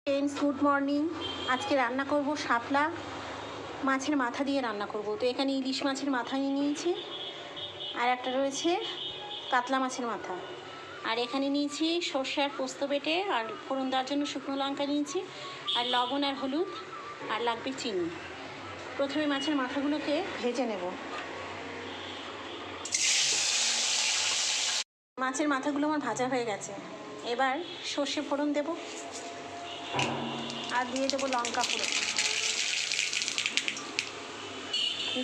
Friends, good morning. আজকে রান্না করব শাপলা মাছের মাথা দিয়ে রান্না করব। তো এখানে ইলিশ মাছের মাথা নিয়ে নিয়েছি, আর একটা রয়েছে কাতলা মাছের মাথা, আর এখানে নিয়েছি সর্ষে আর পোস্ত বেটে, আর ফোড়ন দেওয়ার জন্য শুকনো লঙ্কা নিয়েছি, আর লবণ আর হলুদ, আর লাগবে চিনি। প্রথমে মাছের মাথাগুলোকে ভেজে নেব। মাছের মাথাগুলো আমার ভাজা হয়ে গেছে। এবার সর্ষে ফোড়ন দেব, আর দিয়ে দেবো লঙ্কা ফোড়ন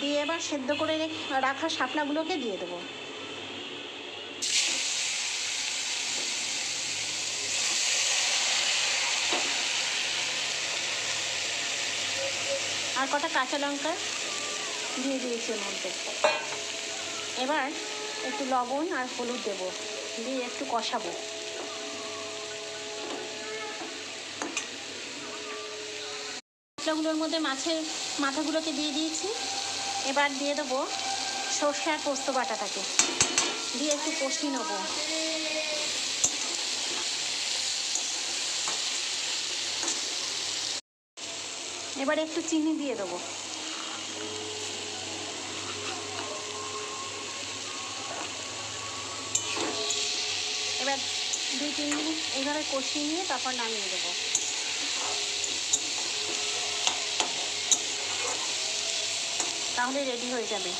দিয়ে এবার সেদ্ধ করে রাখা শাপলাগুলোকে দিয়ে দেবো। আর কটা কাঁচা লঙ্কা দিয়ে দিয়েছি ওর মধ্যে। এবার একটু লবণ আর হলুদ দেবো, দিয়ে একটু কষাবো। মশলাগুলোর মধ্যে মাছের মাথাগুলোকে দিয়ে দিয়েছি। এবার দিয়ে দেবো সর্ষে আর পোস্ত বাটাটাকে, দিয়ে একটু কষিয়ে নেবো। এবার একটু চিনি দিয়ে দেবো। এবার 2-3 মিনিট এইভাবে কষিয়ে নিয়ে তারপর নামিয়ে দেবো। তাহলে রেডি হয়ে যাবে।